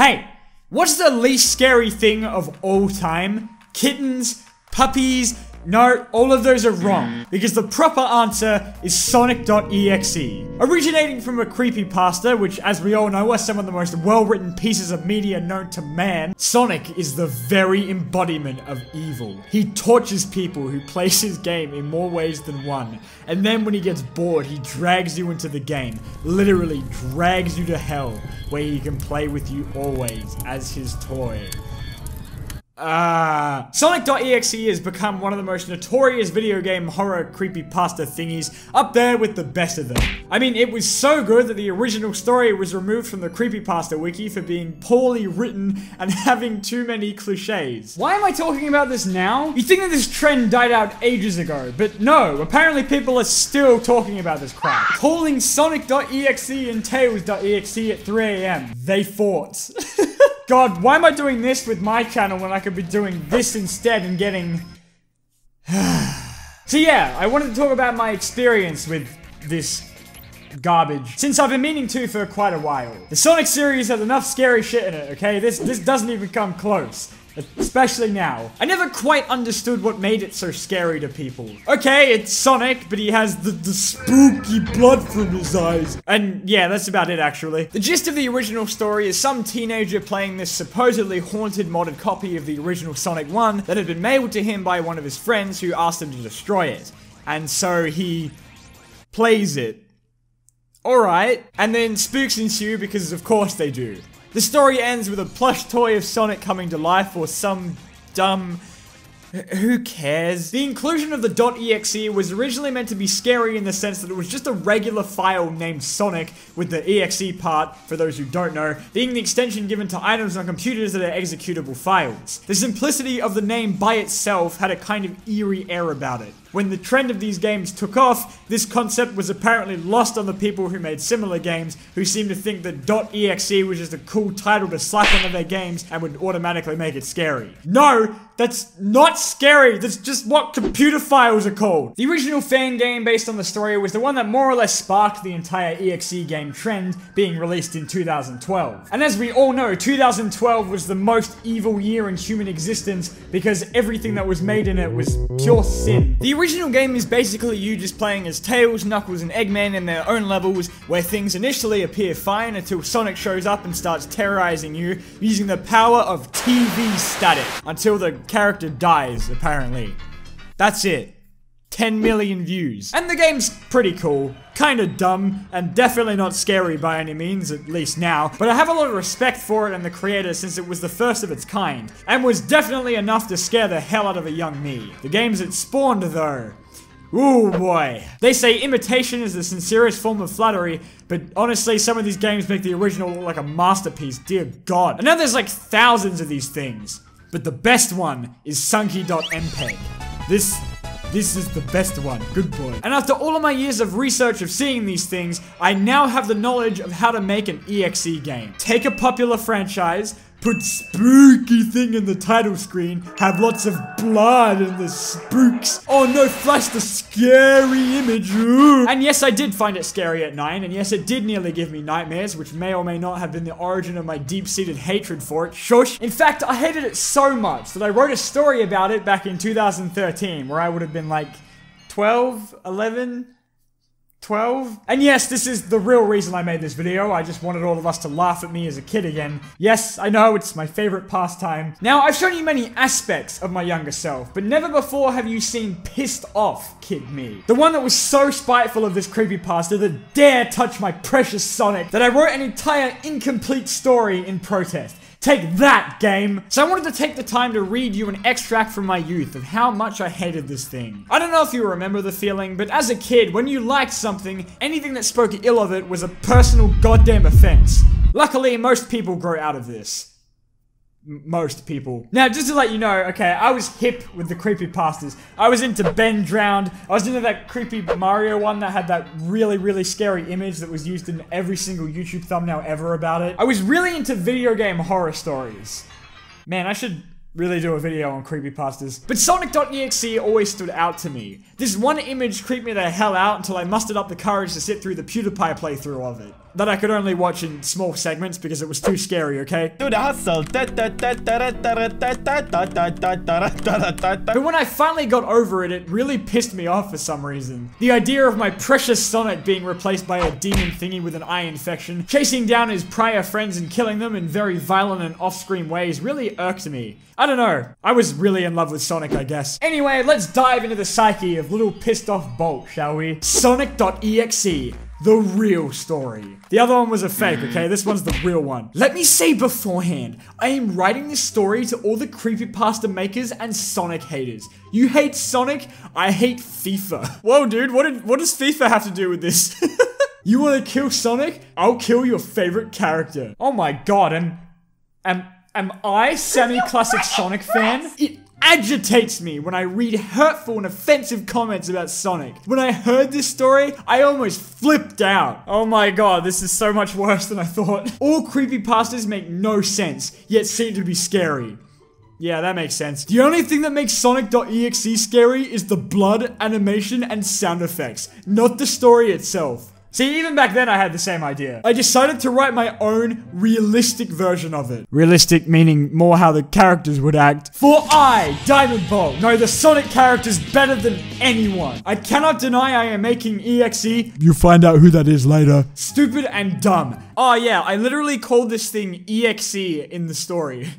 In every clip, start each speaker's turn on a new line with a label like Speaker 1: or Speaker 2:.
Speaker 1: Hey, what's the least scary thing of all time? Kittens? Puppies? No, all of those are wrong, because the proper answer is Sonic.exe. Originating from a creepypasta, which as we all know are some of the most well-written pieces of media known to man, Sonic is the very embodiment of evil. He tortures people who play his game in more ways than one, and then when he gets bored, he drags you into the game, literally drags you to hell, where he can play with you always as his toy. Sonic.exe has become one of the most notorious video game horror creepypasta thingies, up there with the best of them. I mean, it was so good that the original story was removed from the creepypasta wiki for being poorly written and having too many cliches. Why am I talking about this now? You think that this trend died out ages ago, but no, apparently people are still talking about this crap. Calling Sonic.exe and Tails.exe at 3 AM. They fought. God, why am I doing this with my channel when I could be doing this instead and getting... So yeah, I wanted to talk about my experience with this garbage, since I've been meaning to for quite a while. The Sonic series has enough scary shit in it, okay? This doesn't even come close. Especially now. I never quite understood what made it so scary to people. Okay, it's Sonic, but he has the spooky blood from his eyes. And yeah, that's about it actually. The gist of the original story is some teenager playing this supposedly haunted modded copy of the original Sonic 1 that had been mailed to him by one of his friends who asked him to destroy it. And so he plays it. Alright. And then spooks ensue because of course they do. The story ends with a plush toy of Sonic coming to life or some dumb... Who cares? The inclusion of the .exe was originally meant to be scary in the sense that it was just a regular file named Sonic, with the exe part, for those who don't know, being the extension given to items on computers that are executable files. The simplicity of the name by itself had a kind of eerie air about it. When the trend of these games took off, this concept was apparently lost on the people who made similar games, who seemed to think that .exe was just a cool title to slap onto their games and would automatically make it scary. No, that's not scary, that's just what computer files are called. The original fan game based on the story was the one that more or less sparked the entire exe game trend, being released in 2012. And as we all know, 2012 was the most evil year in human existence because everything that was made in it was pure sin. The original game is basically you just playing as Tails, Knuckles, and Eggman in their own levels, where things initially appear fine until Sonic shows up and starts terrorizing you using the power of TV static, until the character dies, apparently. That's it. 10 million views. And the game's pretty cool, kinda dumb, and definitely not scary by any means, at least now, but I have a lot of respect for it and the creator since it was the first of its kind, and was definitely enough to scare the hell out of a young me. The games it spawned though. Ooh boy. They say imitation is the sincerest form of flattery, but honestly some of these games make the original look like a masterpiece, dear god. I know there's like thousands of these things, but the best one is Sunky.mpeg. This is the best one, good boy. And after all of my years of research of seeing these things, I now have the knowledge of how to make an EXE game. Take a popular franchise, put spooky thing in the title screen, have lots of blood and the spooks. Oh no, flash the scary image. Ooh. And yes, I did find it scary at 9, and yes, it did nearly give me nightmares, which may or may not have been the origin of my deep-seated hatred for it. Shush. In fact, I hated it so much that I wrote a story about it back in 2013, where I would have been like 12, 11... 12? And yes, this is the real reason I made this video. I just wanted all of us to laugh at me as a kid again. Yes, I know, it's my favorite pastime. Now, I've shown you many aspects of my younger self, but never before have you seen pissed off kid me. The one that was so spiteful of this creepypasta that dare touch my precious Sonic that I wrote an entire incomplete story in protest. Take that, game! So I wanted to take the time to read you an extract from my youth of how much I hated this thing. I don't know if you remember the feeling, but as a kid, when you liked something, anything that spoke ill of it was a personal goddamn offense. Luckily, most people grow out of this. Most people. Now, just to let you know, okay, I was hip with the creepypastas. I was into Ben Drowned. I was into that creepy Mario one that had that really, really scary image that was used in every single YouTube thumbnail ever about it. I was really into video game horror stories. Man, I should really do a video on creepypastas. But Sonic.exe always stood out to me. This one image creeped me the hell out until I mustered up the courage to sit through the PewDiePie playthrough of it. that I could only watch in small segments because it was too scary, okay?
Speaker 2: Do the hustle.
Speaker 1: But when I finally got over it, it really pissed me off for some reason. The idea of my precious Sonic being replaced by a demon thingy with an eye infection, chasing down his prior friends and killing them in very violent and off-screen ways really irked me. I don't know. I was really in love with Sonic, I guess. Anyway, let's dive into the psyche of little pissed off Bolt, shall we? Sonic.exe. The real story. The other one was a fake, okay? This one's the real one. Let me say beforehand, I am writing this story to all the creepypasta makers and Sonic haters. You hate Sonic, I hate FIFA. Whoa, dude, what does FIFA have to do with this? You wanna kill Sonic? I'll kill your favorite character. Oh my god, am I semi-classic Sonic fan? It agitates me when I read hurtful and offensive comments about Sonic. When I heard this story, I almost flipped out. Oh my god, this is so much worse than I thought. All creepypastas make no sense, yet seem to be scary. Yeah, that makes sense. The only thing that makes Sonic.exe scary is the blood, animation, and sound effects, not the story itself. See, even back then I had the same idea. I decided to write my own realistic version of it. Realistic meaning more how the characters would act. For I, Diamondbolt, know the Sonic characters better than anyone. I cannot deny I am making EXE. You find out who that is later. Stupid and dumb. Oh yeah, I literally called this thing EXE in the story.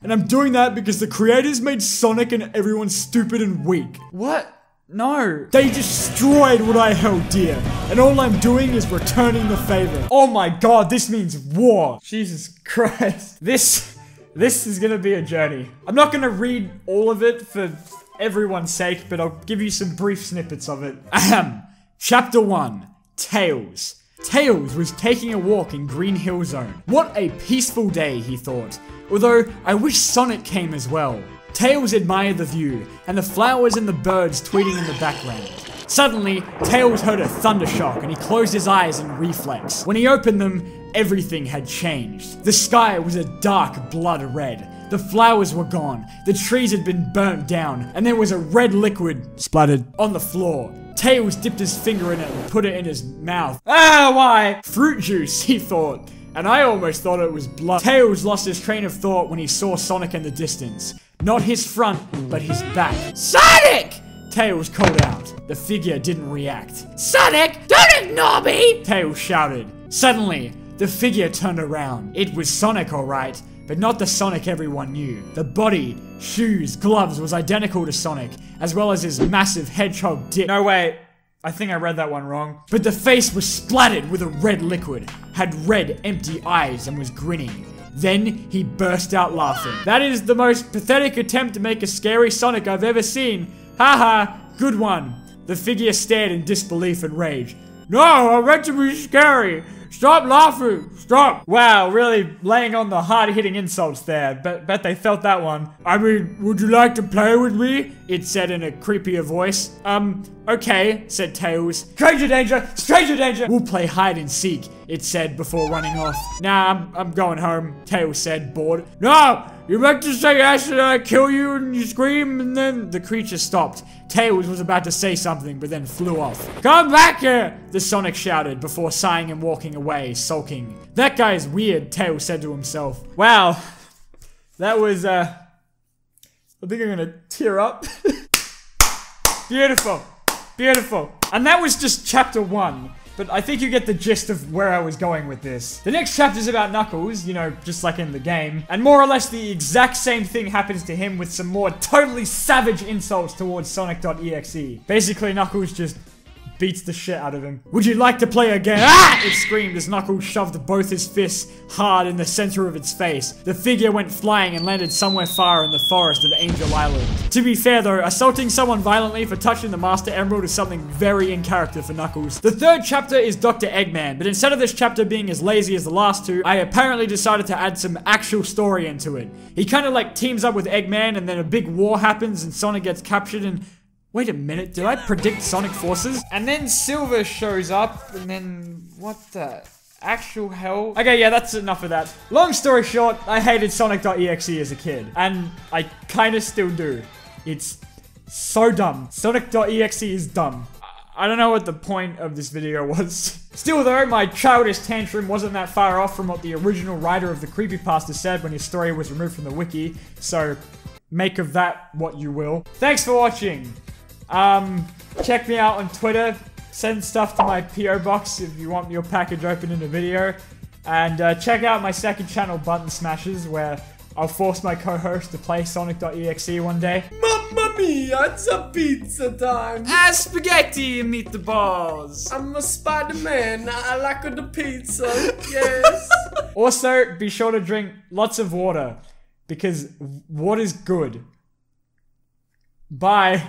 Speaker 1: And I'm doing that because the creators made Sonic and everyone stupid and weak. What? No. They destroyed what I held dear, and all I'm doing is returning the favor. Oh my god, this means war. Jesus Christ. This is gonna be a journey. I'm not gonna read all of it for everyone's sake, but I'll give you some brief snippets of it. Ahem. Chapter 1. Tails. Tails was taking a walk in Green Hill Zone. What a peaceful day, he thought. Although, I wish Sonic came as well. Tails admired the view, and the flowers and the birds tweeting in the background. Suddenly, Tails heard a thunder shock, and he closed his eyes in reflex. When he opened them, everything had changed. The sky was a dark blood red. The flowers were gone, the trees had been burnt down, and there was a red liquid splattered on the floor. Tails dipped his finger in it and put it in his mouth. Ah, why? Fruit juice, he thought. And I almost thought it was blood. Tails lost his train of thought when he saw Sonic in the distance. Not his front, but his back. Sonic! Tails called out. The figure didn't react. Sonic, don't ignore me! Tails shouted. Suddenly, the figure turned around. It was Sonic, alright, but not the Sonic everyone knew. The body, shoes, gloves was identical to Sonic, as well as his massive hedgehog dick. No, wait. I think I read that one wrong. But the face was splattered with a red liquid, had red, empty eyes, and was grinning. Then he burst out laughing. That is the most pathetic attempt to make a scary Sonic I've ever seen. Haha, good one. The figure stared in disbelief and rage. No, I meant to be scary. Stop laughing. Stop. Wow, really laying on the hard-hitting insults there. Bet they felt that one. I mean, would you like to play with me? It said in a creepier voice. Okay, said Tails. Stranger danger! Stranger danger! We'll play hide and seek, it said before running off. Nah, I'm going home, Tails said, bored. No! You meant to say yes and I kill you and you scream and then... The creature stopped. Tails was about to say something but then flew off. Come back here! The Sonic shouted before sighing and walking away, sulking. That guy is weird, Tails said to himself. Wow. That was, I think I'm gonna tear up. Beautiful. Beautiful. And that was just chapter 1. But I think you get the gist of where I was going with this. The next chapter's about Knuckles, you know, just like in the game. And more or less the exact same thing happens to him with some more totally savage insults towards Sonic.exe. Basically, Knuckles just beats the shit out of him. Would you like to play again? Ah! It screamed as Knuckles shoved both his fists hard in the center of its face. The figure went flying and landed somewhere far in the forest of Angel Island. To be fair though, assaulting someone violently for touching the Master Emerald is something very in character for Knuckles. The third chapter is Dr. Eggman, but instead of this chapter being as lazy as the last two, I apparently decided to add some actual story into it. He kind of like teams up with Eggman and then a big war happens and Sonic gets captured and... Wait a minute, did I predict Sonic Forces? And then Silver shows up, and then... What the actual hell? Okay, yeah, that's enough of that. Long story short, I hated Sonic.exe as a kid. And I kinda still do. It's so dumb. Sonic.exe is dumb. I don't know what the point of this video was. Still though, my childish tantrum wasn't that far off from what the original writer of the Creepypasta said when his story was removed from the wiki, so make of that what you will. Thanks for watching. Check me out on Twitter. Send stuff to my PO box if you want your package opened in a video. And check out my second channel, Button Smashers, where I'll force my co-host to play Sonic.exe one day.
Speaker 2: Mamma mia, it's a pizza time!
Speaker 1: Spaghetti and meatballs!
Speaker 2: I'm a Spider-Man, I like the pizza, yes!
Speaker 1: Also, be sure to drink lots of water, because water's good. Bye.